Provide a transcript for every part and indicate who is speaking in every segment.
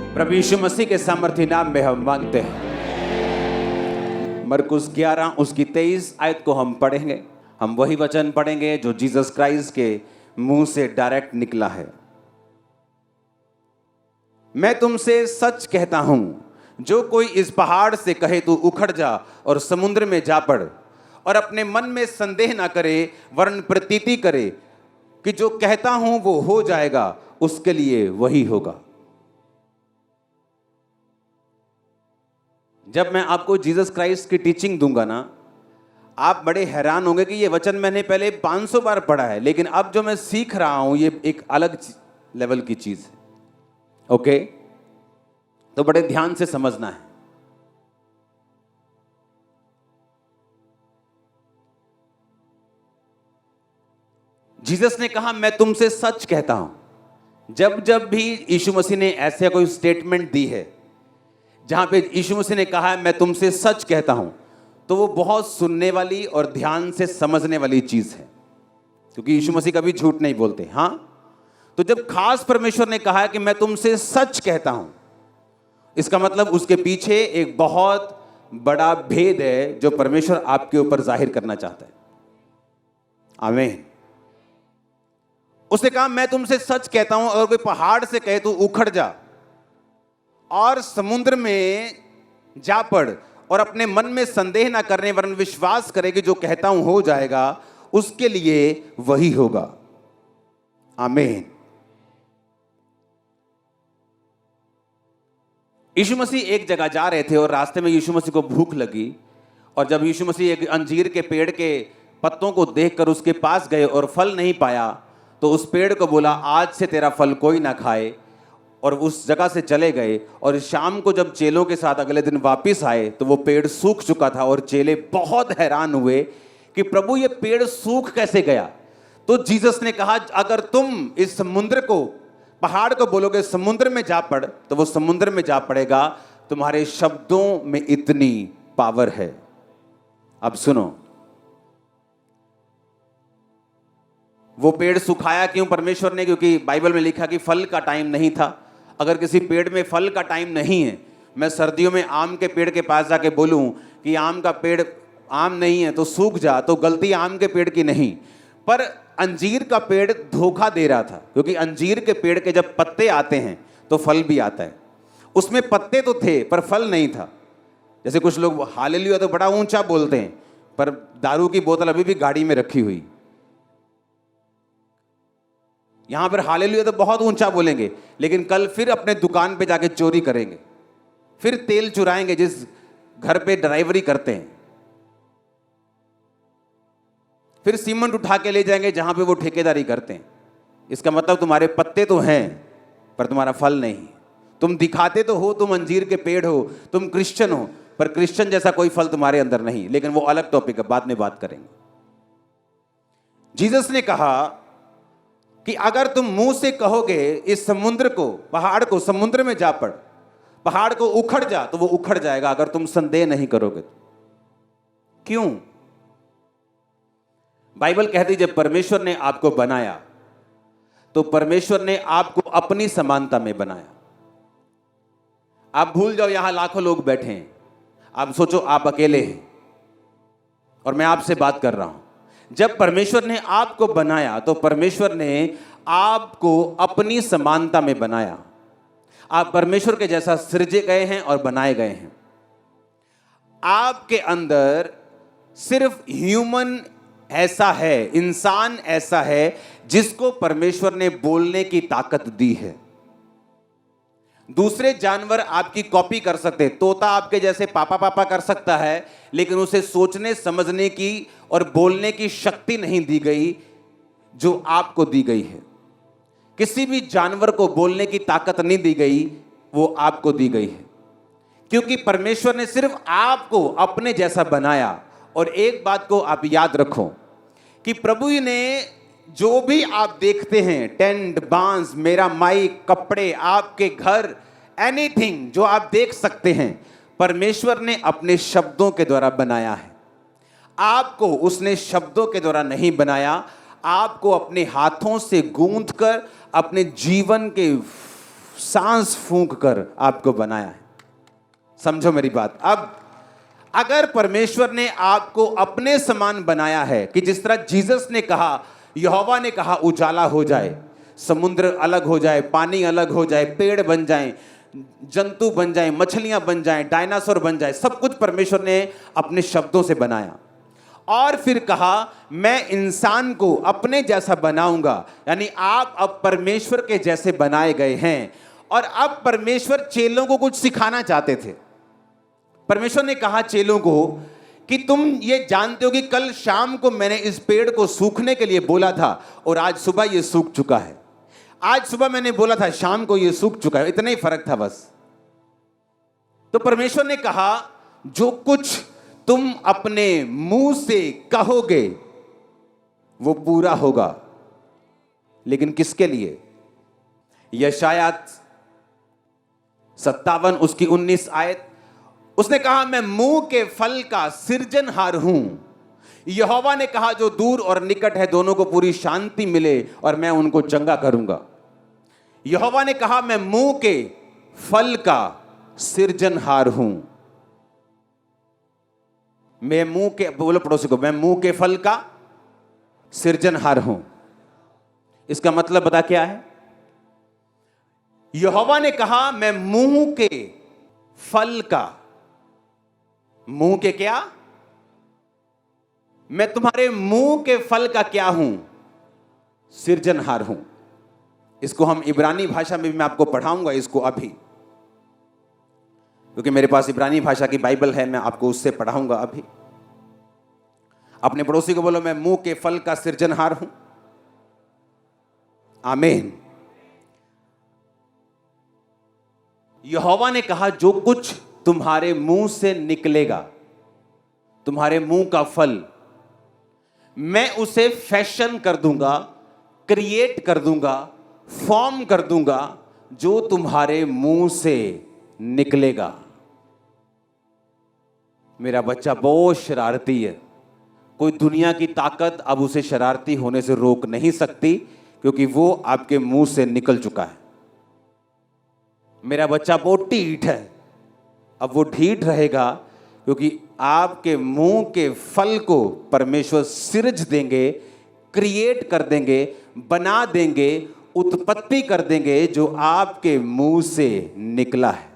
Speaker 1: प्रभु यीशु मसीह के सामर्थ्य नाम में हम मांगते हैं। मरकुस 11 उसकी 23 आयत को हम पढ़ेंगे। हम वही वचन पढ़ेंगे जो जीसस क्राइस्ट के मुंह से डायरेक्ट निकला है। मैं तुमसे सच कहता हूं, जो कोई इस पहाड़ से कहे तू उखड़ जा और समुद्र में जा पड़, और अपने मन में संदेह ना करे वरन प्रतीति करे कि जो कहता हूं वो हो जाएगा, उसके लिए वही होगा। जब मैं आपको जीसस क्राइस्ट की टीचिंग दूंगा ना, आप बड़े हैरान होंगे कि ये वचन मैंने पहले 500 बार पढ़ा है, लेकिन अब जो मैं सीख रहा हूं ये एक अलग लेवल की चीज है। ओके, तो बड़े ध्यान से समझना है। जीसस ने कहा मैं तुमसे सच कहता हूं। जब जब भी यीशु मसीह ने ऐसे कोई स्टेटमेंट दी है जहां पे यीशु मसीह ने कहा है मैं तुमसे सच कहता हूं, तो वो बहुत सुनने वाली और ध्यान से समझने वाली चीज है, क्योंकि यीशु मसीह कभी झूठ नहीं बोलते। हाँ, तो जब खास परमेश्वर ने कहा है कि मैं तुमसे सच कहता हूं, इसका मतलब उसके पीछे एक बहुत बड़ा भेद है जो परमेश्वर आपके ऊपर जाहिर करना चाहता है। आमीन। उसने कहा मैं तुमसे सच कहता हूं, अगर कोई पहाड़ से कहे तू उखड़ जा और समुद्र में जा पड़, और अपने मन में संदेह ना करने वरन विश्वास करे कि जो कहता हूं हो जाएगा, उसके लिए वही होगा। आमीन। यीशु मसीह एक जगह जा रहे थे और रास्ते में यीशु मसीह को भूख लगी, और जब यीशु मसीह एक अंजीर के पेड़ के पत्तों को देखकर उसके पास गए और फल नहीं पाया, तो उस पेड़ को बोला आज से तेरा फल कोई ना खाए, और उस जगह से चले गए। और शाम को जब चेलों के साथ अगले दिन वापस आए तो वो पेड़ सूख चुका था, और चेले बहुत हैरान हुए कि प्रभु ये पेड़ सूख कैसे गया। तो जीसस ने कहा अगर तुम इस समुद्र को, पहाड़ को बोलोगे समुद्र में जा पड़, तो वो समुद्र में जा पड़ेगा। तुम्हारे शब्दों में इतनी पावर है। अब सुनो, वो पेड़ सुखाया क्यों परमेश्वर ने? क्योंकि बाइबल में लिखा कि फल का टाइम नहीं था। अगर किसी पेड़ में फल का टाइम नहीं है, मैं सर्दियों में आम के पेड़ के पास जाके बोलूं कि आम का पेड़ आम नहीं है तो सूख जा, तो गलती आम के पेड़ की नहीं, पर अंजीर का पेड़ धोखा दे रहा था। क्योंकि अंजीर के पेड़ के जब पत्ते आते हैं तो फल भी आता है। उसमें पत्ते तो थे पर फल नहीं था। जैसे कुछ लोग हालेलुया तो बड़ा ऊंचा बोलते हैं, पर दारू की बोतल अभी भी गाड़ी में रखी हुई। यहां पर हालेलुया तो बहुत ऊंचा बोलेंगे, लेकिन कल फिर अपने दुकान पे जाके चोरी करेंगे, फिर तेल चुराएंगे जिस घर पे ड्राइवरी करते हैं, फिर सीमेंट उठा के ले जाएंगे जहां पे वो ठेकेदारी करते हैं। इसका मतलब तुम्हारे पत्ते तो हैं पर तुम्हारा फल नहीं। तुम दिखाते तो हो तुम अंजीर के पेड़ हो, तुम क्रिश्चियन हो, पर क्रिश्चियन जैसा कोई फल तुम्हारे अंदर नहीं। लेकिन वो अलग टॉपिक है, बाद में बात करेंगे। जीसस ने कहा कि अगर तुम मुंह से कहोगे इस समुद्र को, पहाड़ को समुद्र में जा पड़, पहाड़ को उखड़ जा, तो वो उखड़ जाएगा अगर तुम संदेह नहीं करोगे। क्यों? बाइबल कहती जब परमेश्वर ने आपको बनाया तो परमेश्वर ने आपको अपनी समानता में बनाया। आप भूल जाओ यहां लाखों लोग बैठे हैं, आप सोचो आप अकेले हैं और मैं आपसे बात कर रहा हूं। जब परमेश्वर ने आपको बनाया तो परमेश्वर ने आपको अपनी समानता में बनाया। आप परमेश्वर के जैसा सृजे गए हैं और बनाए गए हैं। आपके अंदर सिर्फ ह्यूमन ऐसा है, इंसान ऐसा है जिसको परमेश्वर ने बोलने की ताकत दी है। दूसरे जानवर आपकी कॉपी कर सकते हैं। तोता आपके जैसे पापा पापा कर सकता है, लेकिन उसे सोचने समझने की और बोलने की शक्ति नहीं दी गई जो आपको दी गई है। किसी भी जानवर को बोलने की ताकत नहीं दी गई, वो आपको दी गई है, क्योंकि परमेश्वर ने सिर्फ आपको अपने जैसा बनाया। और एक बात को आप याद रखो कि प्रभु ने जो भी आप देखते हैं, टेंट, बांस, मेरा माइक, कपड़े, आपके घर, एनीथिंग जो आप देख सकते हैं, परमेश्वर ने अपने शब्दों के द्वारा बनाया है। आपको उसने शब्दों के द्वारा नहीं बनाया, आपको अपने हाथों से गूंथ कर अपने जीवन के सांस फूंक कर आपको बनाया है। समझो मेरी बात। अब अगर परमेश्वर ने आपको अपने समान बनाया है कि जिस तरह जीसस ने कहा, यहोवा ने कहा उजाला हो जाए, समुद्र अलग हो जाए, पानी अलग हो जाए, पेड़ बन जाएं, जंतु बन जाएं, मछलियां बन जाएं, डायनासोर बन जाए, सब कुछ परमेश्वर ने अपने शब्दों से बनाया। और फिर कहा मैं इंसान को अपने जैसा बनाऊंगा, यानी आप अब परमेश्वर के जैसे बनाए गए हैं। और अब परमेश्वर चेलों को कुछ सिखाना चाहते थे। परमेश्वर ने कहा चेलों को कि तुम ये जानते हो कि कल शाम को मैंने इस पेड़ को सूखने के लिए बोला था और आज सुबह ये सूख चुका है। आज सुबह मैंने बोला था, शाम को ये सूख चुका है। इतना ही फर्क था बस। तो परमेश्वर ने कहा जो कुछ तुम अपने मुंह से कहोगे वो पूरा होगा। लेकिन किसके लिए? यशायाह 57 उसकी 19 आयत, उसने कहा मैं मुंह के फल का सृजनहार हूं। यहोवा ने कहा जो दूर और निकट है दोनों को पूरी शांति मिले और मैं उनको चंगा करूंगा। यहोवा ने कहा मैं मुंह के फल का सृजनहार हूं। मैं मुंह के, बोलो पड़ोसी को, मैं मुंह के फल का सृजनहार हूं। इसका मतलब बता क्या है? यहोवा ने कहा मैं मुंह के फल का, मुंह के क्या? मैं तुम्हारे मुंह के फल का क्या हूं? सृजनहार हूं। इसको हम इब्रानी भाषा में भी मैं आपको पढ़ाऊंगा इसको अभी, क्योंकि मेरे पास इब्रानी भाषा की बाइबल है, मैं आपको उससे पढ़ाऊंगा अभी। अपने पड़ोसी को बोलो मैं मुंह के फल का सृजनहार हूं। आमीन। यहोवा ने कहा जो कुछ तुम्हारे मुंह से निकलेगा, तुम्हारे मुंह का फल, मैं उसे फैशन कर दूंगा, क्रिएट कर दूंगा, फॉर्म कर दूंगा, जो तुम्हारे मुंह से निकलेगा। मेरा बच्चा बहुत शरारती है, कोई दुनिया की ताकत अब उसे शरारती होने से रोक नहीं सकती, क्योंकि वो आपके मुंह से निकल चुका है। मेरा बच्चा बहुत ढीठ है, अब वो ढीठ रहेगा क्योंकि आपके मुंह के फल को परमेश्वर सृज देंगे, क्रिएट कर देंगे, बना देंगे, उत्पत्ति कर देंगे, जो आपके मुंह से निकला है।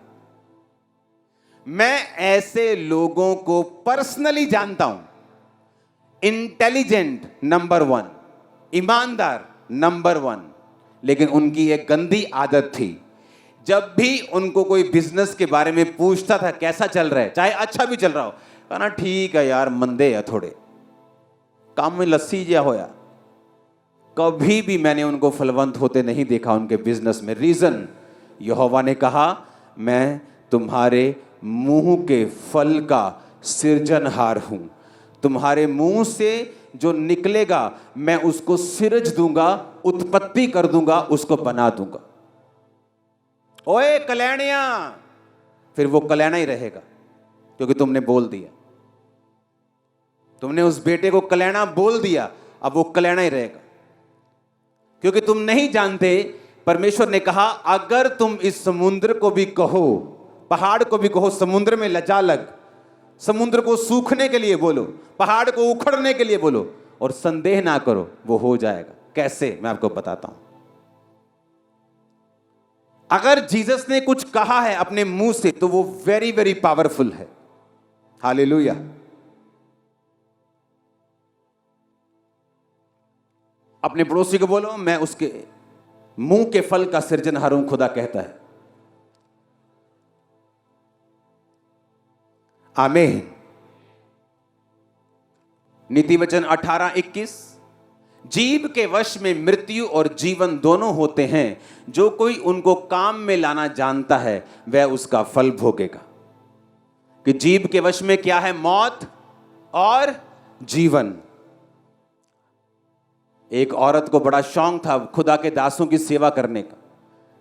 Speaker 1: मैं ऐसे लोगों को पर्सनली जानता हूं। इंटेलिजेंट नंबर 1, ईमानदार नंबर 1, लेकिन उनकी एक गंदी आदत थी, जब भी उनको कोई बिजनेस के बारे में पूछता था कैसा चल रहा है, चाहे अच्छा भी चल रहा हो, कहना ठीक है यार, मंदे है थोड़े, काम में लस्सी जिया होया। कभी भी मैंने उनको फलवंत होते नहीं देखा उनके बिजनेस में। रीजन, यहोवा ने कहा मैं तुम्हारे मुंह के फल का सृजनहार हूं। तुम्हारे मुंह से जो निकलेगा मैं उसको सृज दूंगा, उत्पत्ति कर दूंगा, उसको बना दूंगा। ओए कल्याणिया, फिर वो कल्याणा ही रहेगा, क्योंकि तुमने बोल दिया। तुमने उस बेटे को कल्याणा बोल दिया, अब वो कल्याणा ही रहेगा, क्योंकि तुम नहीं जानते। परमेश्वर ने कहा अगर तुम इस समुद्र को भी कहो, पहाड़ को भी कहो समुद्र में लजा लग, समुद्र को सूखने के लिए बोलो, पहाड़ को उखड़ने के लिए बोलो, और संदेह ना करो, वो हो जाएगा। कैसे? मैं आपको बताता हूं। अगर जीसस ने कुछ कहा है अपने मुंह से तो वो वेरी वेरी पावरफुल है। हालेलुया। अपने पड़ोसी को बोलो मैं उसके मुंह के फल का सृजनहार हूं, खुदा कहता है। आमीन। नीति वचन 18:21, जीव के वश में मृत्यु और जीवन दोनों होते हैं, जो कोई उनको काम में लाना जानता है वह उसका फल भोगेगा। कि जीव के वश में क्या है? मौत और जीवन। एक औरत को बड़ा शौक था खुदा के दासों की सेवा करने का।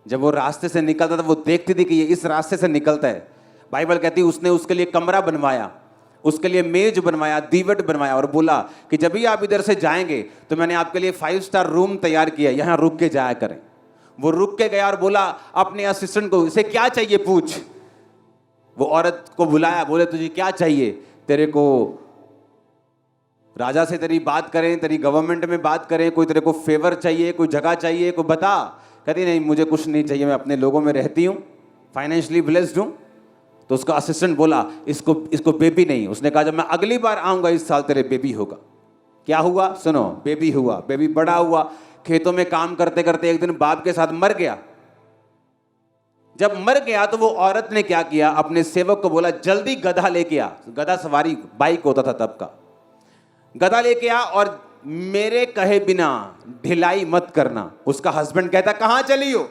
Speaker 1: जब वो रास्ते से निकलता था वो देखती थी कि ये इस रास्ते से निकलता है। बाइबल कहती है उसने उसके लिए कमरा बनवाया, उसके लिए मेज बनवाया, दीवट बनवाया, और बोला कि जब भी आप इधर से जाएंगे तो मैंने आपके लिए 5 स्टार रूम तैयार किया, यहां रुक के जाया करें। वो रुक के गया और बोला अपने असिस्टेंट को, इसे क्या चाहिए पूछ। वो औरत को बुलाया, बोले तुझे क्या चाहिए, तेरे को राजा से तेरी बात करें, तेरी गवर्नमेंट में बात करें, कोई तेरे को फेवर चाहिए, कोई जगह चाहिए, कोई बता। कहती नहीं मुझे कुछ नहीं चाहिए, मैं अपने लोगों में रहती हूँ, फाइनेंशियली ब्लेस्ड हूँ। तो उसका असिस्टेंट बोला इसको बेबी नहीं। उसने कहा जब मैं अगली बार आऊँगा इस साल तेरे बेबी होगा। क्या हुआ सुनो, बेबी हुआ। बेबी बड़ा हुआ, खेतों में काम करते करते एक दिन बाप के साथ मर गया। जब मर गया तो वो औरत ने क्या किया, अपने सेवक को बोला जल्दी गधा लेके आ। गधा सवारी बाइक होता था तब का। गधा लेके आ और मेरे कहे बिना ढिलाई मत करना। उसका हस्बैंड कहता कहां चली हो,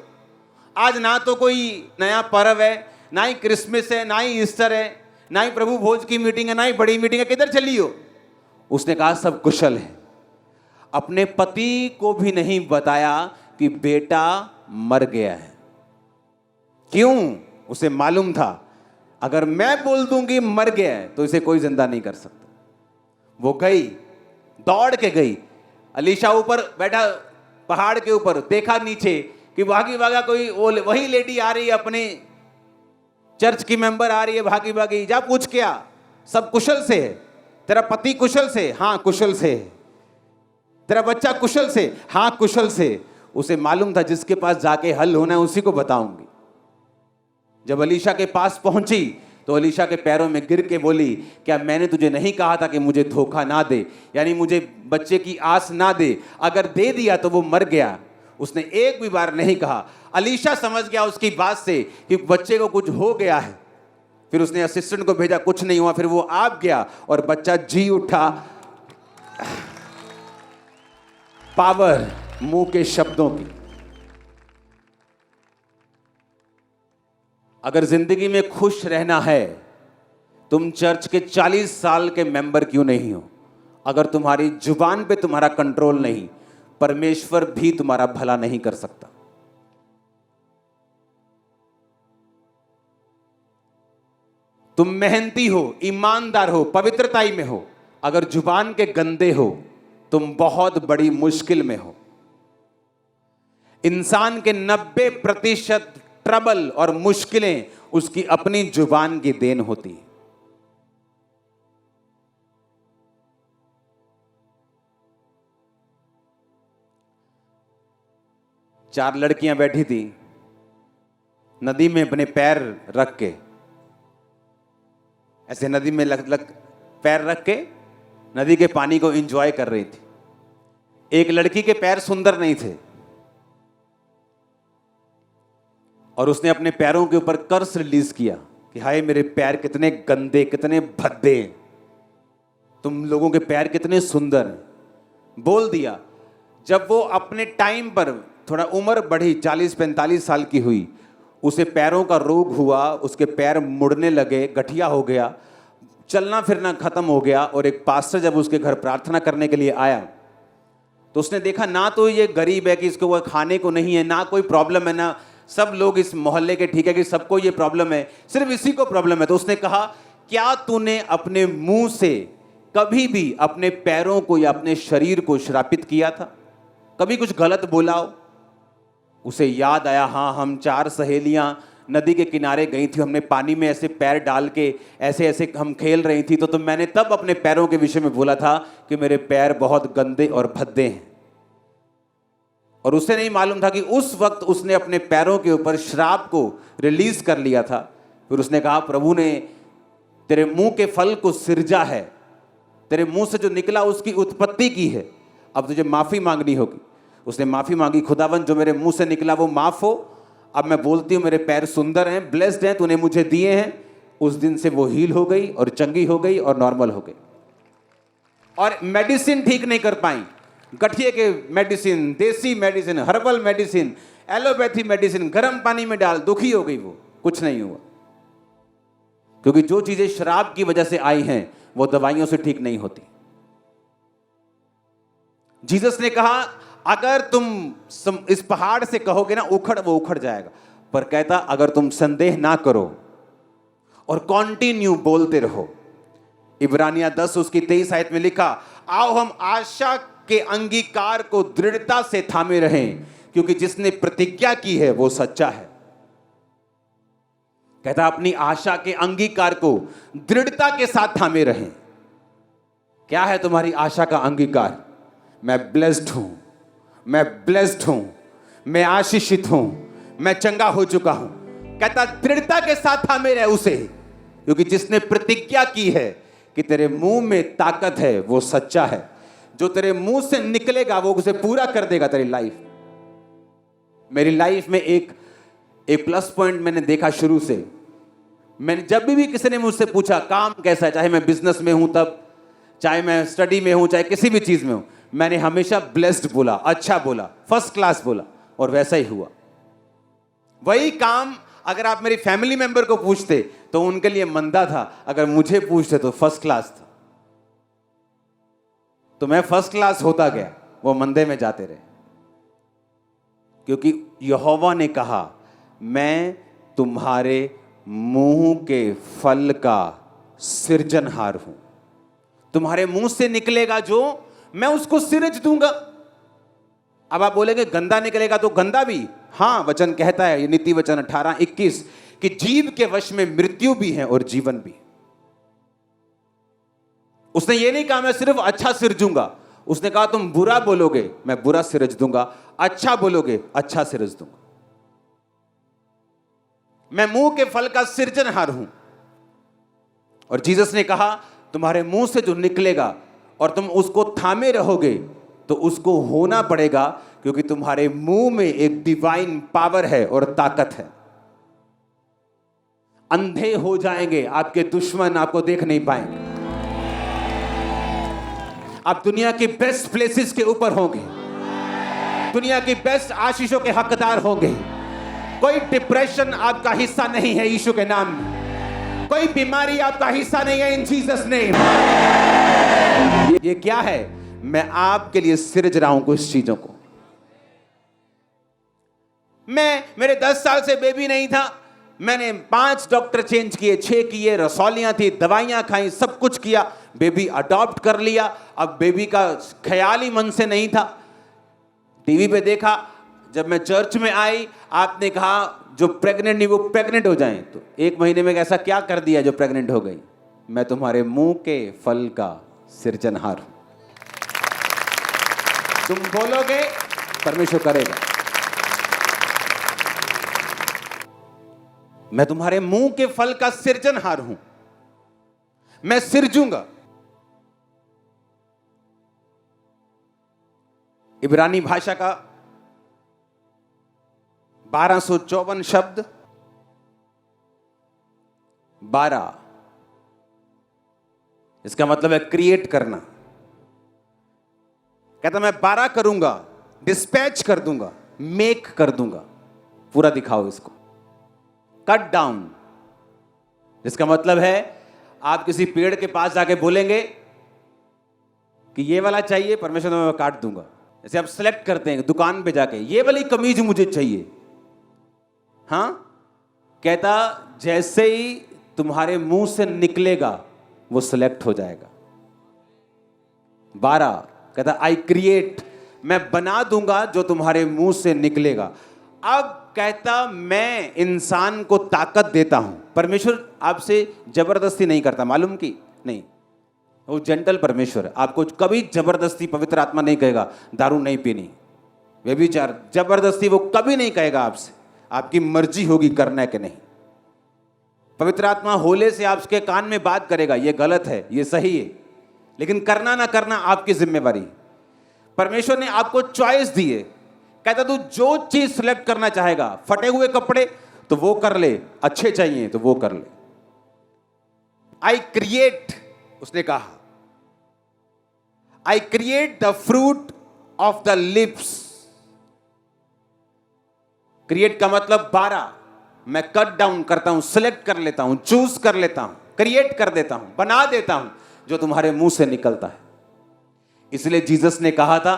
Speaker 1: आज ना तो कोई नया पर्व है, ना ही क्रिसमस है, ना ही ईस्टर है, ना ही प्रभु भोज की मीटिंग है, ना ही बड़ी मीटिंग है, किधर चली हो। उसने कहा सब कुशल है। अपने पति को भी नहीं बताया कि बेटा मर गया है। क्यों? उसे मालूम था अगर मैं बोल दूंगी मर गया है तो इसे कोई जिंदा नहीं कर सकता। वो गई, दौड़ के गई। अलीशा ऊपर बैठा पहाड़ के ऊपर, देखा नीचे कि भागी भागा कोई वही लेडी आ रही है, अपने चर्च की मेंबर आ रही है, भागी भागी। जा पूछ के आ, सब कुशल से है। तेरा पति कुशल से? हाँ कुशल से। तेरा बच्चा कुशल से? हाँ कुशल से। उसे मालूम था जिसके पास जाके हल होना है उसी को बताऊंगी। जब अलीशा के पास पहुंची तो अलीशा के पैरों में गिर के बोली क्या मैंने तुझे नहीं कहा था कि मुझे धोखा ना दे, यानी मुझे बच्चे की आस ना दे, अगर दे दिया तो वो मर गया। उसने एक भी बार नहीं कहा। अलीशा समझ गया उसकी बात से कि बच्चे को कुछ हो गया है। फिर उसने असिस्टेंट को भेजा, कुछ नहीं हुआ। फिर वो आप गया और बच्चा जी उठा। पावर मुंह के शब्दों की। अगर जिंदगी में खुश रहना है, तुम चर्च के 40 साल के मेंबर क्यों नहीं हो, अगर तुम्हारी जुबान पे तुम्हारा कंट्रोल नहीं, परमेश्वर भी तुम्हारा भला नहीं कर सकता। तुम मेहनती हो, ईमानदार हो, पवित्रताई में हो, अगर जुबान के गंदे हो तुम बहुत बड़ी मुश्किल में हो। इंसान के 90% ट्रबल और मुश्किलें उसकी अपनी जुबान की देन होती है। चार लड़कियां बैठी थी नदी में, अपने पैर रख के, ऐसे नदी में पैर रख के नदी के पानी को एंजॉय कर रही थी। एक लड़की के पैर सुंदर नहीं थे और उसने अपने पैरों के ऊपर कर्स रिलीज किया कि हाय मेरे पैर कितने गंदे, कितने भद्दे, तुम लोगों के पैर कितने सुंदर हैं, बोल दिया। जब वो अपने टाइम पर थोड़ा उम्र बढ़ी, 40-45 साल की हुई, उसे पैरों का रोग हुआ, उसके पैर मुड़ने लगे, गठिया हो गया, चलना फिरना खत्म हो गया। और एक पास्टर जब उसके घर प्रार्थना करने के लिए आया तो उसने देखा ना तो ये गरीब है कि इसको वो खाने को नहीं है, ना कोई प्रॉब्लम है, ना सब लोग इस मोहल्ले के ठीक है कि सबको ये प्रॉब्लम है, सिर्फ इसी को प्रॉब्लम है। तो उसने कहा क्या तूने अपने मुंह से कभी भी अपने पैरों को या अपने शरीर को श्रापित किया था? कभी कुछ गलत बोला हो? उसे याद आया, हाँ हम 4 सहेलियां नदी के किनारे गई थी, हमने पानी में ऐसे पैर डाल के ऐसे ऐसे हम खेल रही थी, तो मैंने तब अपने पैरों के विषय में बोला था कि मेरे पैर बहुत गंदे और भद्दे हैं। और उसे नहीं मालूम था कि उस वक्त उसने अपने पैरों के ऊपर श्राप को रिलीज कर लिया था। फिर उसने कहा प्रभु ने तेरे मुंह के फल को सिरजा है, तेरे मुंह से जो निकला उसकी उत्पत्ति की है, अब तुझे माफी मांगनी होगी। उसने माफी मांगी, खुदावन जो मेरे मुंह से निकला वो माफ हो, अब मैं बोलती हूँ मेरे पैर सुंदर हैं, ब्लेस्ड हैं, तूने मुझे दिए हैं। उस दिन से वो हील हो गई और चंगी हो गई और नॉर्मल हो गई। और मेडिसिन ठीक नहीं कर पाई, गठिए के मेडिसिन, देसी medicine, herbal medicine, allopathy medicine, गर्म पानी में डाल, दुखी हो गई वो, कुछ नहीं हुआ। क्योंकि जो चीजें शराब की वजह से आई हैं वो दवाइयों से ठीक नहीं होती। जीसस ने कहा अगर तुम इस पहाड़ से कहोगे ना उखड़, वो उखड़ जाएगा, पर कहता अगर तुम संदेह ना करो और कंटिन्यू बोलते रहो। इब्रानिया 10 उसकी 23 आयत में लिखा, आओ हम आशा के अंगीकार को दृढ़ता से थामे रहें, क्योंकि जिसने प्रतिज्ञा की है वो सच्चा है। कहता अपनी आशा के अंगीकार को दृढ़ता के साथ थामे रहें। क्या है तुम्हारी आशा का अंगीकार? मैं ब्लेस्ड हूं, मैं ब्लेस्ड हूं, मैं आशीषित हूं, मैं चंगा हो चुका हूं। कहता दृढ़ता के साथ थामे रहे उसे, क्योंकि जिसने प्रतिज्ञा की है कि तेरे मुंह में ताकत है वो सच्चा है। जो तेरे मुंह से निकलेगा वो उसे पूरा कर देगा तेरी लाइफ। मेरी लाइफ में एक प्लस पॉइंट मैंने देखा शुरू से। मैंने जब भी किसी ने मुझसे पूछा काम कैसा है, चाहे मैं बिजनेस में हूं तब, चाहे मैं स्टडी में हूं, चाहे किसी भी चीज में हूं, मैंने हमेशा ब्लेस्ड बोला, अच्छा बोला, फर्स्ट क्लास बोला, और वैसा ही हुआ। वही काम अगर आप मेरी फैमिली मेंबर को पूछते तो उनके लिए मंदा था, अगर मुझे पूछते तो फर्स्ट क्लास था। तो मैं फर्स्ट क्लास होता गया, वो मंदे में जाते रहे, क्योंकि यहोवा ने कहा मैं तुम्हारे मुंह के फल का सृजनहार हूं। तुम्हारे मुंह से निकलेगा जो, मैं उसको सिरज दूंगा। अब आप बोलेंगे गंदा निकलेगा तो गंदा भी, हां वचन कहता है, ये नीति वचन 18:21 कि जीव के वश में मृत्यु भी है और जीवन भी। उसने ये नहीं कहा मैं सिर्फ अच्छा सिरजूंगा, उसने कहा तुम बुरा बोलोगे मैं बुरा सिरज दूंगा, अच्छा बोलोगे अच्छा सिरज दूंगा। मैं मुंह के फल का सृजनहार हूं। और जीसस ने कहा तुम्हारे मुंह से जो निकलेगा और तुम उसको थामे रहोगे तो उसको होना पड़ेगा, क्योंकि तुम्हारे मुंह में एक डिवाइन पावर है और ताकत है। अंधे हो जाएंगे आपके दुश्मन, आपको देख नहीं पाएंगे। आप दुनिया की बेस्ट प्लेसेस के ऊपर होंगे, दुनिया की बेस्ट आशीषों के हकदार होंगे। कोई डिप्रेशन आपका हिस्सा नहीं है यीशु के नाम में, कोई बीमारी आपका हिस्सा नहीं है इन जीसस नेम। ये क्या है? मैं आपके लिए सिरज रहा हूं कुछ चीजों को। मेरे 10 साल से बेबी नहीं था, मैंने 5 डॉक्टर चेंज किए, 6 किए, रसौलियां थी, दवाइयां खाई, सब कुछ किया, बेबी अडॉप्ट कर लिया। अब बेबी का ख्याल ही मन से नहीं था। टीवी पे देखा, जब मैं चर्च में आई आपने कहा जो प्रेग्नेंट नहीं वो प्रेग्नेंट हो जाएं, तो 1 महीने में ऐसा क्या कर दिया जो प्रेग्नेंट हो गई? मैं तुम्हारे मुंह के फल का सृजनहार हूं। तुम बोलोगे परमेश्वर करेगा। मैं तुम्हारे मुंह के फल का सृजनहार हूं, मैं सिरजूंगा। इब्रानी भाषा का 1254 शब्द, 12, इसका मतलब है क्रिएट करना। कहता मैं 12 करूंगा, डिस्पैच कर दूंगा, मेक कर दूंगा। पूरा दिखाओ इसको, कट डाउन, जिसका मतलब है आप किसी पेड़ के पास जाके बोलेंगे कि ये वाला चाहिए, परमेश्वर मैं काट दूंगा। जैसे आप सिलेक्ट करते हैं दुकान पे जाके, ये वाली कमीज मुझे चाहिए, हाँ, कहता जैसे ही तुम्हारे मुंह से निकलेगा वो सिलेक्ट हो जाएगा। 12 कहता आई क्रिएट, मैं बना दूंगा जो तुम्हारे मुंह से निकलेगा। अब कहता मैं इंसान को ताकत देता हूं। परमेश्वर आपसे जबरदस्ती नहीं करता, मालूम की नहीं, वो जेंटल परमेश्वर है। आपको कभी जबरदस्ती पवित्र आत्मा नहीं कहेगा दारू नहीं पीनी, व्यभिचार, जबरदस्ती वो कभी नहीं कहेगा आपसे। आपकी मर्जी होगी करना है कि नहीं। पवित्र आत्मा होले से आपके कान में बात करेगा, ये गलत है, ये सही है, लेकिन करना ना करना आपकी जिम्मेवारी। परमेश्वर ने आपको चॉइस दी है। कहता तू जो चीज सिलेक्ट करना चाहेगा, फटे हुए कपड़े तो वो कर ले, अच्छे चाहिए तो वो कर ले। आई क्रिएट, उसने कहा I create the fruit of the lips. Create का मतलब 12, मैं कट डाउन करता हूं, सिलेक्ट कर लेता हूं, चूज कर लेता हूं, क्रिएट कर देता हूं, बना देता हूं जो तुम्हारे मुंह से निकलता है। इसलिए जीसस ने कहा था,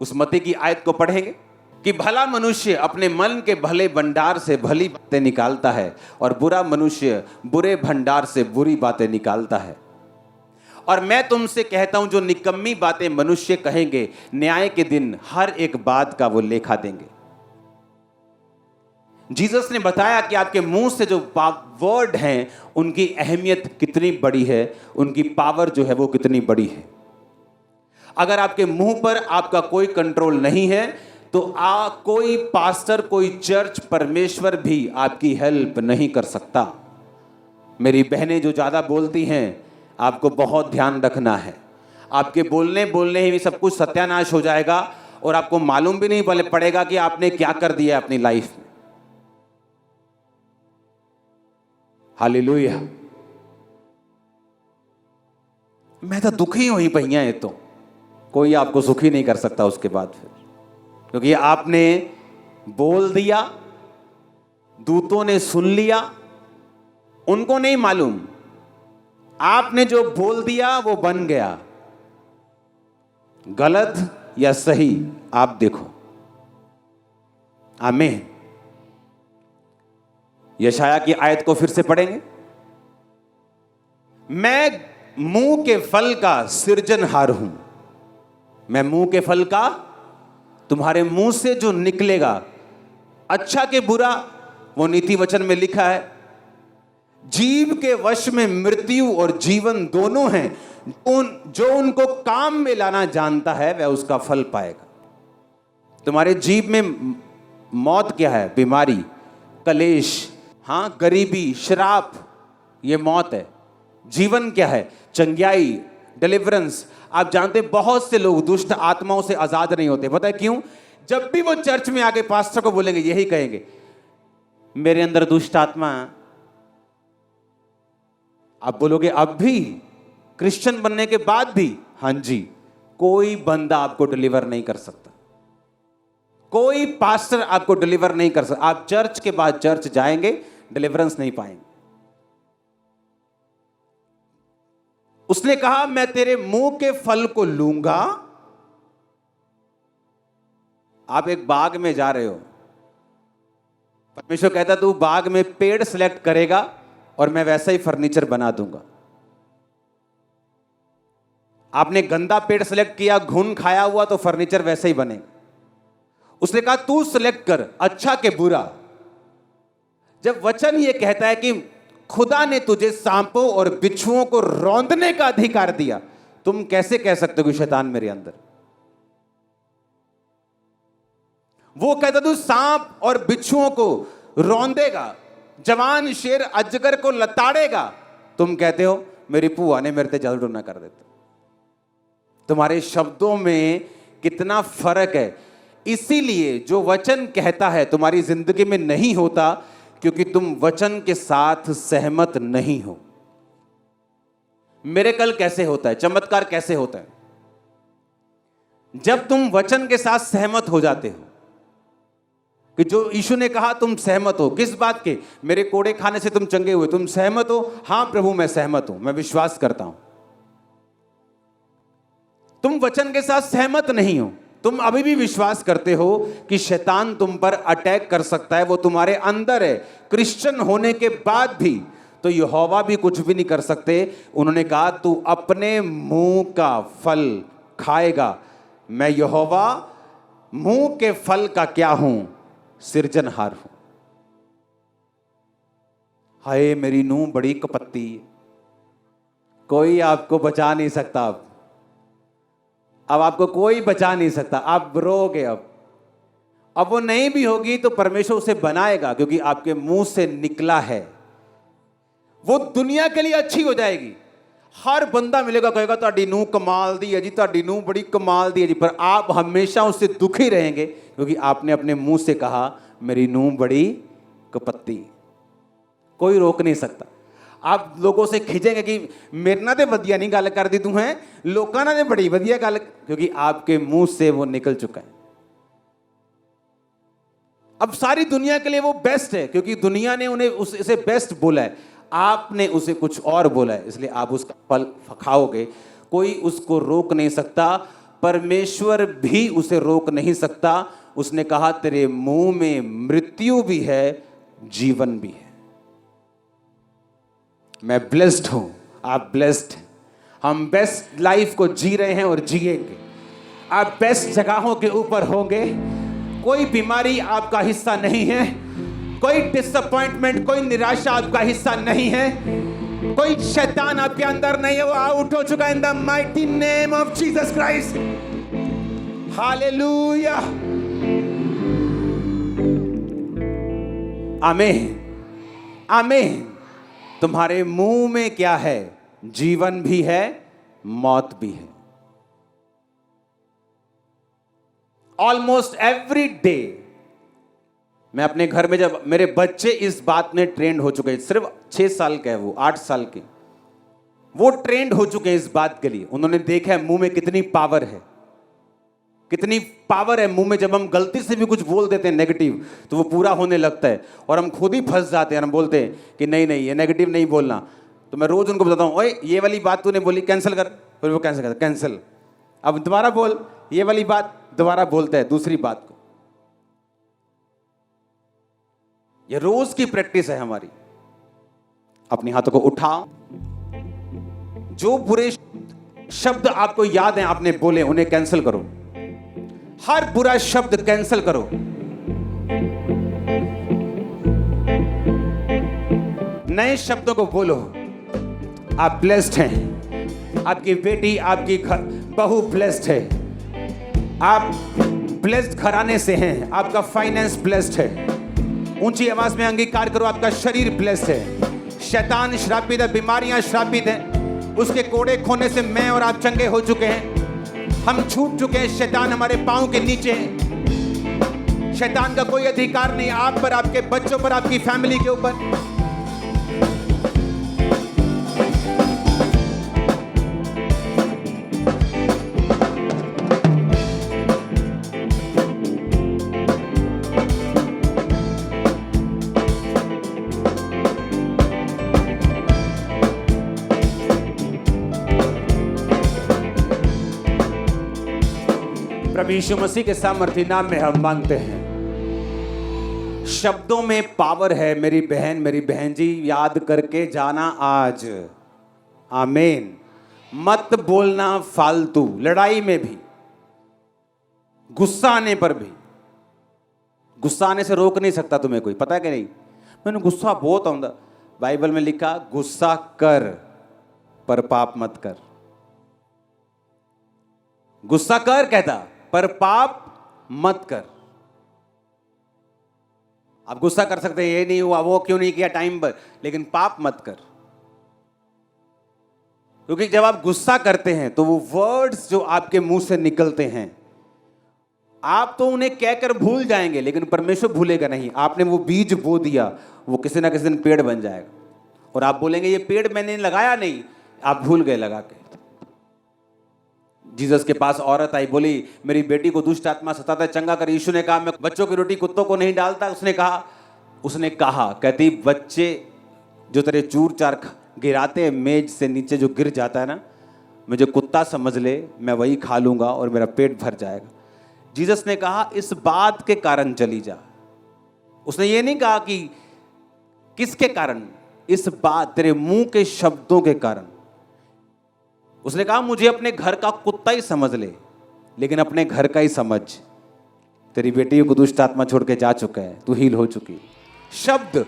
Speaker 1: उस मत्ती की आयत को पढ़ेंगे कि भला मनुष्य अपने मन के भले भंडार से भली बातें निकालता है और बुरा मनुष्य बुरे भंडार से बुरी बातें निकालता है। और मैं तुमसे कहता हूं, जो निकम्मी बातें मनुष्य कहेंगे, न्याय के दिन हर एक बात का वो लेखा देंगे। जीसस ने बताया कि आपके मुंह से जो वर्ड हैं उनकी अहमियत कितनी बड़ी है, उनकी पावर जो है वो कितनी बड़ी है। अगर आपके मुंह पर आपका कोई कंट्रोल नहीं है तो कोई पास्टर, कोई चर्च, परमेश्वर भी आपकी हेल्प नहीं कर सकता। मेरी बहनें जो ज्यादा बोलती हैं, आपको बहुत ध्यान रखना है। आपके बोलने ही भी सब कुछ सत्यानाश हो जाएगा और आपको मालूम भी नहीं पड़ेगा कि आपने क्या कर दिया अपनी लाइफ में। हालेलुया। मैं तो दुखी हुई भैया, ये तो कोई आपको सुखी नहीं कर सकता उसके बाद फिर, क्योंकि आपने बोल दिया, दूतों ने सुन लिया, उनको नहीं मालूम आपने जो बोल दिया वो बन गया। गलत या सही आप देखो। आमीन। यशाया की आयत को फिर से पढ़ेंगे। मैं मुंह के फल का सृजनहार हूं। मैं मुंह के फल का, तुम्हारे मुंह से जो निकलेगा, अच्छा के बुरा, वो नीति वचन में लिखा है। जीव के वश में मृत्यु और जीवन दोनों हैं। जो उनको काम में लाना जानता है वह उसका फल पाएगा। तुम्हारे जीव में मौत क्या है? बीमारी, कलेश, हाँ, गरीबी, श्राप, ये मौत है। जीवन क्या है? चंगियाई, डिलीवरेंस। आप जानते बहुत से लोग दुष्ट आत्माओं से आजाद नहीं होते। पता है क्यों? जब भी वो चर्च में आके पास्टर को बोलेंगे, यही कहेंगे, मेरे अंदर दुष्ट आत्मा। आप बोलोगे अब भी, क्रिश्चियन बनने के बाद भी? हां जी। कोई बंदा आपको डिलीवर नहीं कर सकता, कोई पास्टर आपको डिलीवर नहीं कर सकता। आप चर्च के बाद चर्च जाएंगे, डिलीवरेंस नहीं पाएंगे। उसने कहा मैं तेरे मुंह के फल को लूंगा। आप एक बाग में जा रहे हो, परमेश्वर कहता तू बाग में पेड़ सिलेक्ट करेगा और मैं वैसा ही फर्नीचर बना दूंगा। आपने गंदा पेड़ सिलेक्ट किया, घुन खाया हुआ, तो फर्नीचर वैसे ही बनेगा। उसने कहा तू सिलेक्ट कर अच्छा के बुरा। जब वचन ये कहता है कि खुदा ने तुझे सांपों और बिच्छुओं को रौंदने का अधिकार दिया, तुम कैसे कह सकते हो कि शैतान मेरे अंदर? वो कहता तू सांप और बिच्छुओं को रौंदेगा, जवान शेर अजगर को लताड़ेगा, तुम कहते हो मेरी पुआ ने मेरे ते जल डुना कर देता। तुम्हारे शब्दों में कितना फर्क है। इसीलिए जो वचन कहता है तुम्हारी जिंदगी में नहीं होता, क्योंकि तुम वचन के साथ सहमत नहीं हो। मिरेकल कैसे होता है? चमत्कार कैसे होता है? जब तुम वचन के साथ सहमत हो जाते हो कि जो यीशु ने कहा, तुम सहमत हो। किस बात के? मेरे कोड़े खाने से तुम चंगे हुए, तुम सहमत हो? हां प्रभु मैं सहमत हूं, मैं विश्वास करता हूं। तुम वचन के साथ सहमत नहीं हो, तुम अभी भी विश्वास करते हो कि शैतान तुम पर अटैक कर सकता है, वो तुम्हारे अंदर है। क्रिश्चियन होने के बाद भी तो यहोवा भी कुछ भी नहीं कर सकते। उन्होंने कहा तू अपने मुंह का फल खाएगा। मैं यहोवा मुंह के फल का क्या हूं? सृजनहार हूं। हाय मेरी नूंह बड़ी कपत्ती, कोई आपको बचा नहीं सकता। अब आपको कोई बचा नहीं सकता। आप रोगे। अब वो नहीं भी होगी तो परमेश्वर उसे बनाएगा, क्योंकि आपके मुंह से निकला है। वो दुनिया के लिए अच्छी हो जाएगी। हर बंदा मिलेगा, कहेगा ਤੁਹਾਡੀ नूंह कमाल दी है जी, ਤੁਹਾਡੀ नूंह बड़ी कमाल दी है जी। पर आप हमेशा उससे दुखी रहेंगे, क्योंकि आपने अपने मुंह से कहा मेरी नूंह बड़ी कपत्ती। कोई रोक नहीं सकता। आप लोगों से खिंचेंगे कि मेरे ना ते वधिया नहीं गल कर दी तू है, लोगों ने बड़ी वधिया गल, क्योंकि आपके मुंह से वो निकल चुका है। अब सारी दुनिया के लिए वो बेस्ट है, क्योंकि दुनिया ने उन्हें उसे बेस्ट बोला है। आपने उसे कुछ और बोला है, इसलिए आप उसका फल खाओगे। कोई उसको रोक नहीं सकता, परमेश्वर भी उसे रोक नहीं सकता। उसने कहा तेरे मुंह में मृत्यु भी है, जीवन भी है। मैं ब्लेस्ड हूं, आप ब्लेस्ड हैं। हम बेस्ट लाइफ को जी रहे हैं और जिएंगे। आप बेस्ट जगहों के ऊपर होंगे। कोई बीमारी आपका हिस्सा नहीं है, कोई डिसअपॉइंटमेंट, कोई निराशा आपका हिस्सा नहीं है, कोई शैतान आपके अंदर नहीं है, वो आउट हो चुका है in the mighty name of Jesus Christ. Hallelujah, आमीन, आमीन। तुम्हारे मुंह में क्या है? जीवन भी है, मौत भी है। ऑलमोस्ट एवरी डे मैं अपने घर में, जब मेरे बच्चे इस बात में ट्रेंड हो चुके हैं, सिर्फ 6 साल का है वो, 8 साल के, वो ट्रेंड हो चुके हैं इस बात के लिए। उन्होंने देखा है मुंह में कितनी पावर है, कितनी पावर है मुंह में। जब हम गलती से भी कुछ बोल देते हैं नेगेटिव, तो वो पूरा होने लगता है और हम खुद ही फंस जाते हैं। हम बोलते हैं कि नहीं नहीं, ये नेगेटिव नहीं बोलना। तो मैं रोज उनको बताता हूँ, ओए ये वाली बात तूने बोली, कैंसिल कर। फिर वो कैंसिल करता, कैंसिल। अब दोबारा बोल ये वाली बात, दोबारा बोलता है दूसरी बात को। ये रोज की प्रैक्टिस है हमारी। अपने हाथों को उठाओ। जो बुरे शब्द आपको याद हैं आपने बोले, उन्हें कैंसिल करो। हर बुरा शब्द कैंसिल करो। नए शब्दों को बोलो। आप ब्लेस्ड हैं। आपकी बेटी, आपकी बहू ब्लेस्ड है। आप ब्लेस्ड घराने से हैं। आपका फाइनेंस ब्लेस्ड है। ऊंची आवाज में अंगीकार करो, आपका शरीर ब्लेस्ड है। शैतान श्रापित है, बीमारियां श्रापित हैं। उसके कोड़े खोने से मैं और आप चंगे हो चुके हैं। हम छूट चुके हैं। शैतान हमारे पांव के नीचे है। शैतान का कोई अधिकार नहीं आप पर, आपके बच्चों पर, आपकी फैमिली के ऊपर। प्रभु यीशु मसीह के सामर्थी नाम में हम मांगते हैं। शब्दों में पावर है मेरी बहन जी, याद करके जाना आज। आमीन। मत बोलना फालतू, लड़ाई में भी, गुस्सा आने पर भी। गुस्सा आने से रोक नहीं सकता तुम्हें कोई, पता है कि नहीं? मैंने गुस्सा बहुत आਉਂਦਾ। बाइबल में लिखा, गुस्सा कर पर पाप मत कर। गुस्सा कर कहता, पर पाप मत कर। आप गुस्सा कर सकते हैं, ये नहीं हुआ, वो क्यों नहीं किया टाइम पर, लेकिन पाप मत कर। क्योंकि जब आप गुस्सा करते हैं तो वो वर्ड्स जो आपके मुंह से निकलते हैं, आप तो उन्हें कहकर भूल जाएंगे, लेकिन परमेश्वर भूलेगा नहीं। आपने वो बीज बो दिया, वो किसी ना किसी दिन पेड़ बन जाएगा। और आप बोलेंगे ये पेड़ मैंने लगाया नहीं, आप भूल गए लगा के। जीसस के पास औरत आई, बोली मेरी बेटी को दुष्ट आत्मा सताता है, चंगा कर। यीशु ने कहा मैं बच्चों की रोटी कुत्तों को नहीं डालता। उसने कहा कहती, बच्चे जो तेरे चूर चार गिराते हैं मेज से नीचे, जो गिर जाता है ना, मुझे कुत्ता समझ ले, मैं वही खा लूंगा और मेरा पेट भर जाएगा। जीसस ने कहा इस बात के कारण चली जा। उसने ये नहीं कहा कि किसके कारण, इस बात, तेरे मुंह के शब्दों के कारण। उसने कहा मुझे अपने घर का कुत्ता ही समझ ले, लेकिन अपने घर का ही समझ। तेरी बेटी को दुष्ट आत्मा छोड़ के जा चुका है, तू हील हो चुकी। शब्द,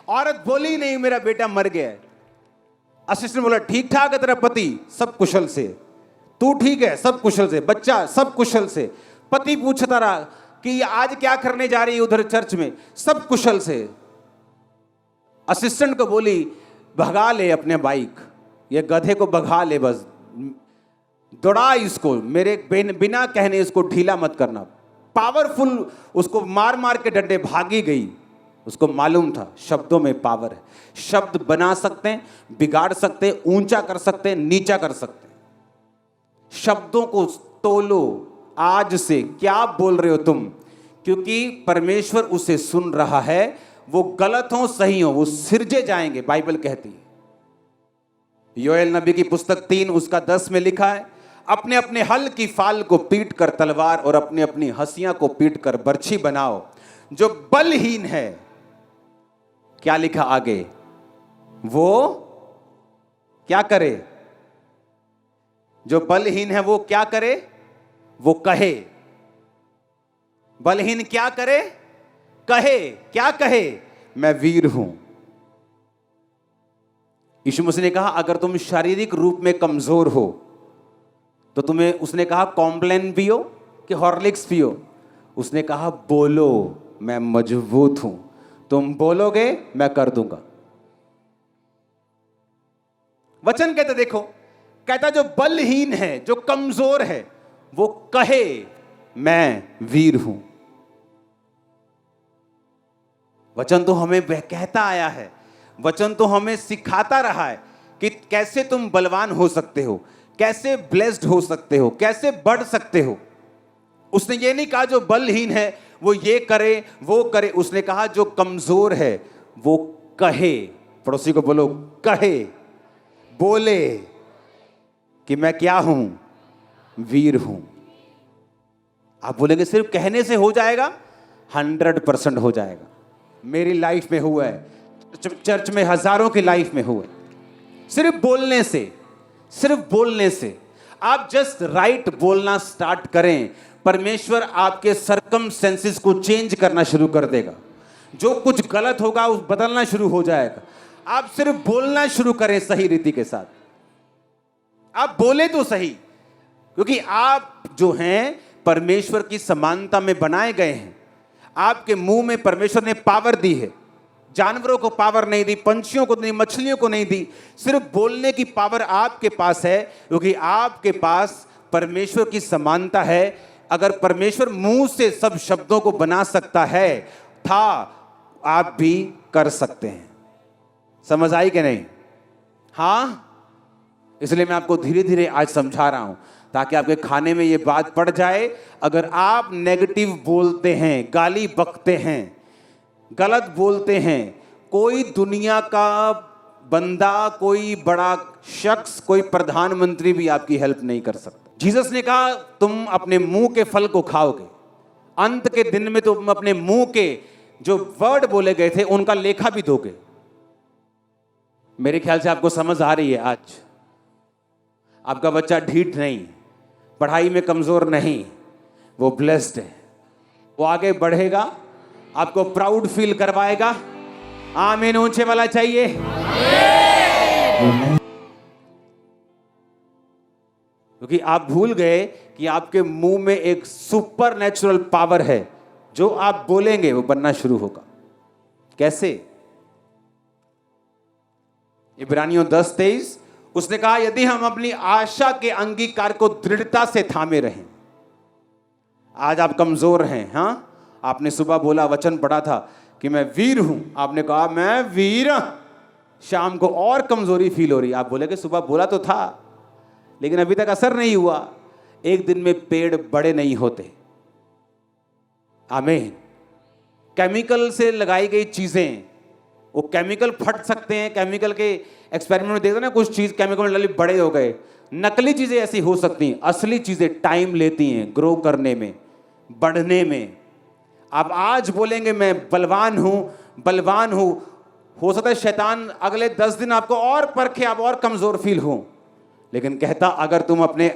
Speaker 1: औरत बोली नहीं मेरा बेटा मर गया है। असिस्टेंट बोला ठीक ठाक है तेरा पति, सब कुशल से। तू ठीक है, सब कुशल से। बच्चा सब कुशल से। पति पूछता रहा कि आज क्या करने जा रही है उधर चर्च में, सब कुशल से। असिस्टेंट को बोली भगा ले अपने बाइक, ये गधे को भगा ले, बस दौड़ा इसको, मेरे बिना कहने इसको ढीला मत करना। पावरफुल, उसको मार मार के डंडे, भागी गई। उसको मालूम था शब्दों में पावर है। शब्द बना सकते हैं, बिगाड़ सकते हैं, ऊंचा कर सकते हैं, नीचा कर सकते हैं। शब्दों को तोलो आज से, क्या बोल रहे हो तुम, क्योंकि परमेश्वर उसे सुन रहा है। वो गलत हो सही हो, वो सिरजे जाएंगे, बाइबल कहती है। योएल नबी की पुस्तक 3 उसका 10 में लिखा है, अपने अपने हल की फाल को पीट कर तलवार और अपनी अपनी हंसियां को पीट कर बर्छी बनाओ। जो बलहीन है, क्या लिखा आगे, वो क्या करे, जो बलहीन है वो क्या करे? वो कहे। बलहीन क्या करे? कहे। क्या कहे? मैं वीर हूं। यीशु मसीह ने कहा अगर तुम शारीरिक रूप में कमजोर हो तो तुम्हें, उसने कहा कॉम्प्लेन पियो कि हॉर्लिक्स पियो? उसने कहा बोलो मैं मजबूत हूं। तुम बोलोगे मैं कर दूंगा। वचन कहता, देखो कहता जो बलहीन है, जो कमजोर है, वो कहे मैं वीर हूं। वचन तो हमें कहता आया है, वचन तो हमें सिखाता रहा है कि कैसे तुम बलवान हो सकते हो, कैसे ब्लेस्ड हो सकते हो, कैसे बढ़ सकते हो। उसने ये नहीं कहा जो बलहीन है वो ये करे वो करे, उसने कहा जो कमजोर है वो कहे। पड़ोसी को बोलो कहे, बोले कि मैं क्या हूं? वीर हूं। आप बोलेंगे सिर्फ कहने से हो जाएगा? 100% हो जाएगा। मेरी लाइफ में हुआ है, चर्च में हजारों की लाइफ में हुआ है। सिर्फ बोलने से, सिर्फ बोलने से। आप जस्ट राइट बोलना स्टार्ट करें, परमेश्वर आपके सर्कमस्टेंसेस को चेंज करना शुरू कर देगा। जो कुछ गलत होगा उस बदलना शुरू हो जाएगा। आप सिर्फ बोलना शुरू करें सही रीति के साथ। आप बोले तो सही, क्योंकि आप जो हैं परमेश्वर की समानता में बनाए गए हैं। आपके मुंह में परमेश्वर ने पावर दी है। जानवरों को पावर नहीं दी, पंछियों को नहीं, मछलियों को नहीं दी। सिर्फ बोलने की पावर आपके पास है, क्योंकि आपके पास परमेश्वर की समानता है। अगर परमेश्वर मुंह से सब शब्दों को बना सकता है था, आप भी कर सकते हैं। समझ आई कि नहीं? हाँ, इसलिए मैं आपको धीरे धीरे आज समझा रहा हूं ताकि आपके खाने में ये बात पड़ जाए। अगर आप नेगेटिव बोलते हैं, गाली बकते हैं, गलत बोलते हैं, कोई दुनिया का बंदा, कोई बड़ा शख्स, कोई प्रधानमंत्री भी आपकी हेल्प नहीं कर सकता। जीसस ने कहा तुम अपने मुंह के फल को खाओगे। अंत के दिन में तुम अपने मुंह के जो वर्ड बोले गए थे उनका लेखा भी दोगे। मेरे ख्याल से आपको समझ आ रही है आज। आपका बच्चा ढीठ नहीं, पढ़ाई में कमजोर नहीं, वो ब्लेस्ड है। वो आगे बढ़ेगा, आपको प्राउड फील करवाएगा। आमीन ऊंचे वाला चाहिए। क्योंकि आप भूल गए कि आपके मुंह में एक सुपर नेचुरल पावर है। जो आप बोलेंगे वो बनना शुरू होगा। कैसे? इब्रानियों 10:23 उसने कहा यदि हम अपनी आशा के अंगीकार को दृढ़ता से थामे रहें। आज आप कमजोर हैं। हाँ, आपने सुबह बोला, वचन पढ़ा था कि मैं वीर हूं। आपने कहा मैं वीर। शाम को और कमजोरी फील हो रही। आप बोले कि सुबह बोला तो था लेकिन अभी तक असर नहीं हुआ। एक दिन में पेड़ बड़े नहीं होते। आमीन। केमिकल से लगाई गई चीजें, वो केमिकल फट सकते हैं। केमिकल के एक्सपेरिमेंट में देखते ना, कुछ चीज केमिकल में डाली बड़े हो गए। नकली चीजें ऐसी हो सकती हैं, असली चीजें टाइम लेती हैं ग्रो करने में, बढ़ने में। आप आज बोलेंगे मैं बलवान हूं, बलवान हूं, हो सकता है शैतान अगले 10 दिन आपको और परखे, आप और कमजोर फील हो। लेकिन कहता अगर तुम अपने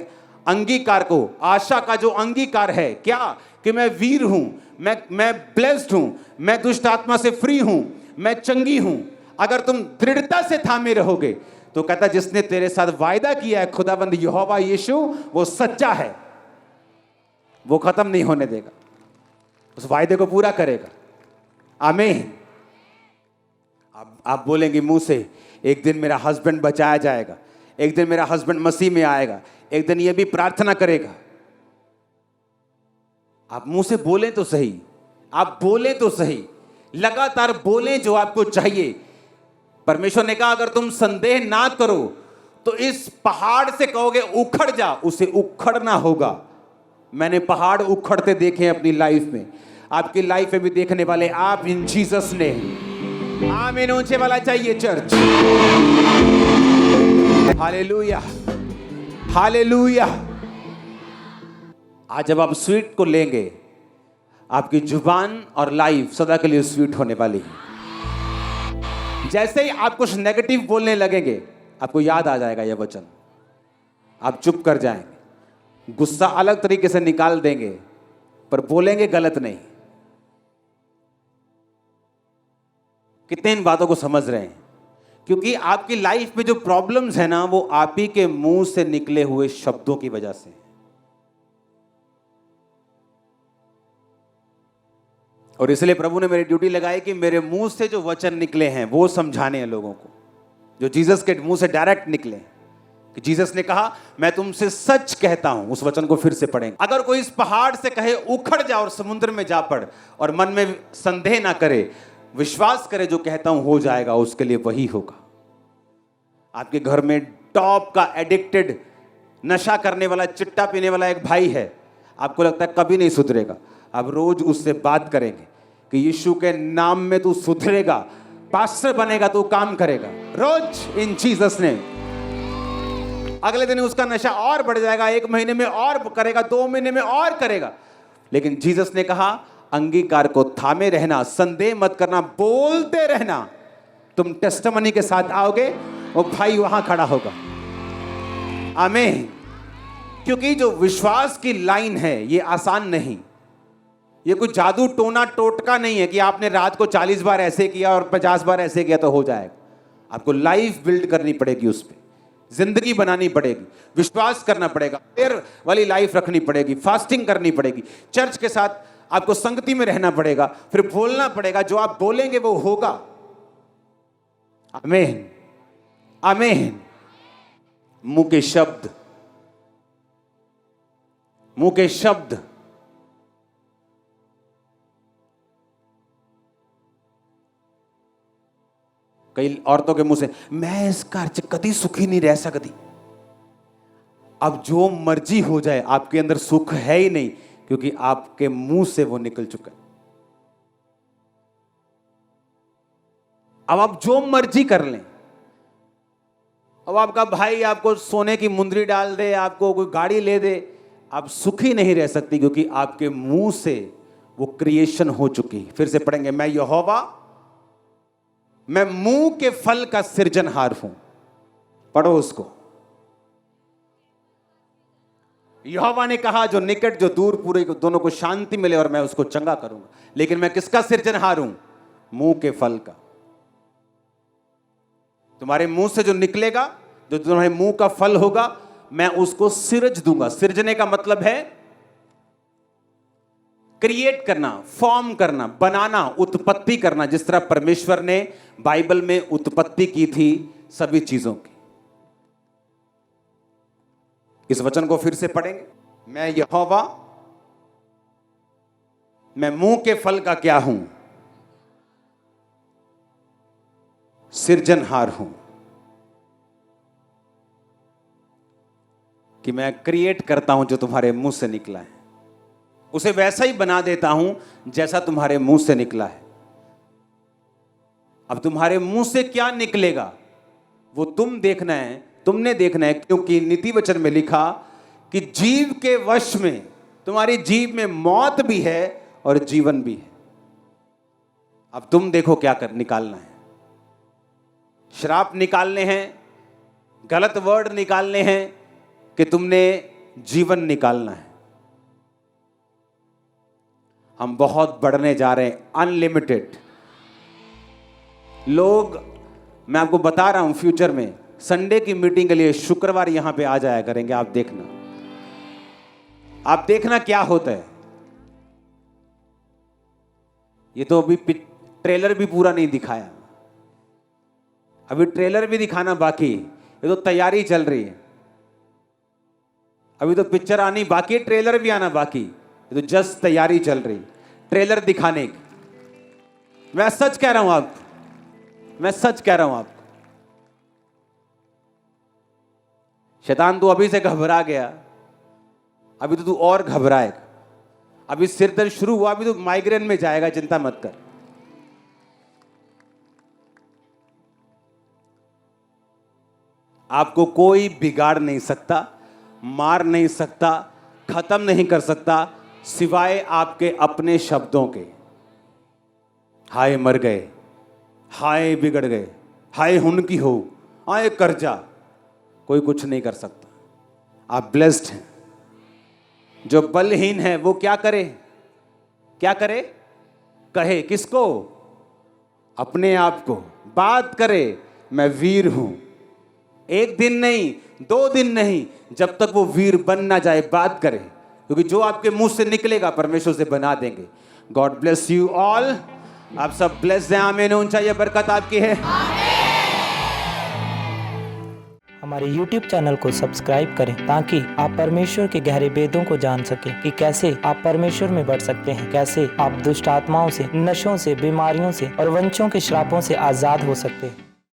Speaker 1: अंगीकार को, आशा का जो अंगीकार है क्या, कि मैं वीर हूं, मैं ब्लेस्ड हूं, मैं दुष्ट आत्मा से फ्री हूं, मैं चंगी हूं, अगर तुम दृढ़ता से थामे रहोगे तो कहता जिसने तेरे साथ वायदा किया है खुदाबंद यहोवा यीशु, वो सच्चा है, वो खत्म नहीं होने देगा, उस वायदे को पूरा करेगा। आमीन। आप बोलेंगे मुंह से एक दिन मेरा हस्बैंड बचाया जाएगा, एक दिन मेरा हस्बैंड मसीह में आएगा, एक दिन ये भी प्रार्थना करेगा। आप मुंह से बोलें तो सही, आप बोलें तो सही, लगातार बोलें जो आपको चाहिए। परमेश्वर ने कहा अगर तुम संदेह ना करो तो इस पहाड़ से कहोगे उखड़ जा, उसे उखड़ना होगा। मैंने पहाड़ उखड़ते देखे अपनी लाइफ में, आपकी लाइफ में भी देखने वाले आप इन जीसस ने। आमीन ऊंचे वाला चाहिए चर्च। Hallelujah, hallelujah. आज जब आप स्वीट को लेंगे, आपकी जुबान और लाइफ सदा के लिए स्वीट होने वाली है। जैसे ही आप कुछ नेगेटिव बोलने लगेंगे, आपको याद आ जाएगा यह वचन। आप चुप कर जाएंगे, गुस्सा अलग तरीके से निकाल देंगे, पर बोलेंगे गलत नहीं। कितने इन बातों को समझ रहे हैं? क्योंकि आपकी लाइफ में जो प्रॉब्लम्स है ना, वो आप ही के मुंह से निकले हुए शब्दों की वजह से। और इसलिए प्रभु ने मेरी ड्यूटी लगाई कि मेरे मुंह से जो वचन निकले हैं वो समझाने हैं लोगों को, जो जीसस के मुंह से डायरेक्ट निकले। कि जीसस ने कहा, मैं तुमसे सच कहता हूं, उस वचन को फिर से पढ़ेंगे। अगर कोई इस पहाड़ से कहे उखड़ जा और समुद्र में जा पड़, और मन में संदेह ना करे, विश्वास करे जो कहता हूं हो जाएगा, उसके लिए वही होगा। आपके घर में टॉप का एडिक्टेड, नशा करने वाला, चिट्टा पीने वाला एक भाई है, आपको लगता है कभी नहीं सुधरेगा, आप रोज उससे बात करेंगे कि यीशु के नाम में तू सुधरेगा, पास्टर बनेगा, तू काम करेगा रोज इन जीसस ने। अगले दिन उसका नशा और बढ़ जाएगा, 1 महीने में और करेगा, 2 महीने में और करेगा। लेकिन जीसस ने कहा, अंगीकार को थामे रहना, संदेह मत करना, बोलते रहना, तुम टेस्टिमनी के साथ आओगे, वो भाई वहां खड़ा होगा। आमीन। क्योंकि जो विश्वास की लाइन है ये आसान नहीं, ये कोई जादू टोना टोटका नहीं है कि आपने रात को 40 बार ऐसे किया और 50 बार ऐसे किया तो हो जाएगा। आपको लाइफ बिल्ड करनी पड़ेगी, उस पर जिंदगी बनानी पड़ेगी, विश्वास करना पड़ेगा, प्रेयर वाली लाइफ रखनी पड़ेगी, फास्टिंग करनी पड़ेगी, चर्च के साथ आपको संगति में रहना पड़ेगा, फिर बोलना पड़ेगा, जो आप बोलेंगे वो होगा। आमीन, आमीन। मुंह के शब्द, मुंह के शब्द। कई औरतों के मुंह से, मैं इस घर च कभी सुखी नहीं रह सकती। अब जो मर्जी हो जाए, आपके अंदर सुख है ही नहीं, क्योंकि आपके मुंह से वो निकल चुका है। अब आप जो मर्जी कर लें, अब आपका भाई आपको सोने की मुंदरी डाल दे, आपको कोई गाड़ी ले दे, आप सुखी नहीं रह सकती, क्योंकि आपके मुंह से वो क्रिएशन हो चुकी। फिर से पढ़ेंगे, मैं यहोवा, मैं मुंह के फल का सृजनहार हूं। पढ़ो उसको। यहोवा ने कहा, जो निकट जो दूर, पूरे दोनों को शांति मिले और मैं उसको चंगा करूंगा। लेकिन मैं किसका सृजनहार हूं? मुंह के फल का। तुम्हारे मुंह से जो निकलेगा, जो तुम्हारे मुंह का फल होगा, मैं उसको सिरज दूंगा। सिरजने का मतलब है क्रिएट करना, फॉर्म करना, बनाना, उत्पत्ति करना। जिस तरह परमेश्वर ने बाइबल में उत्पत्ति की थी सभी चीजों की। इस वचन को फिर से पढ़ेंगे, मैं यहोवा, मैं मुंह के फल का क्या हूं? सृजनहार हूं। कि मैं क्रिएट करता हूं जो तुम्हारे मुंह से निकला है, उसे वैसा ही बना देता हूं जैसा तुम्हारे मुंह से निकला है। अब तुम्हारे मुंह से क्या निकलेगा वो तुम देखना है, तुमने देखना है। क्योंकि नीति वचन में लिखा कि जीव के वश में, तुम्हारी जीव में मौत भी है और जीवन भी है। अब तुम देखो क्या कर निकालना है। श्राप निकालने हैं, गलत वर्ड निकालने हैं, कि तुमने जीवन निकालना है। हम बहुत बढ़ने जा रहे हैं, अनलिमिटेड लोग। मैं आपको बता रहा हूं, फ्यूचर में संडे की मीटिंग के लिए शुक्रवार यहां पे आ जाया करेंगे। आप देखना, आप देखना क्या होता है। ये तो अभी ट्रेलर भी पूरा नहीं दिखाया, अभी ट्रेलर भी दिखाना बाकी। ये तो तैयारी चल रही है, अभी तो पिक्चर आनी बाकी, ट्रेलर भी आना बाकी। ये तो जस्ट तैयारी चल रही, ट्रेलर दिखाने की। मैं सच कह रहा हूं आपको, मैं सच कह रहा हूं आपको। शैतान तू अभी से घबरा गया, अभी तो तू और घबराएगा। अभी सिर दर्द शुरू हुआ, अभी तो माइग्रेन में जाएगा, चिंता मत कर। आपको कोई बिगाड़ नहीं सकता, मार नहीं सकता, खत्म नहीं कर सकता, सिवाय आपके अपने शब्दों के। हाय मर गए, हाय बिगड़ गए, हाय हुन की हो, हाय कर्जा। कोई कुछ नहीं कर सकता। आप ब्लेस्ड हैं। जो बलहीन है वो क्या करे? क्या करे? कहे किसको? अपने आप को। बात करे मैं वीर हूं। एक दिन नहीं, 2 दिन नहीं, जब तक वो वीर बन ना जाए बात करे, क्योंकि जो आपके मुंह से निकलेगा परमेश्वर से बना देंगे। God bless you all. आप सब ब्लेस्ड हैं। आमीन। ऊंचा ये बरकत आपकी है।
Speaker 2: हमारे YouTube चैनल को सब्सक्राइब करें ताकि आप परमेश्वर के गहरे भेदों को जान सकें कि कैसे आप परमेश्वर में बढ़ सकते हैं, कैसे आप दुष्ट आत्माओं से, नशों से, बीमारियों से और वंशों के श्रापों से आजाद हो सकते हैं।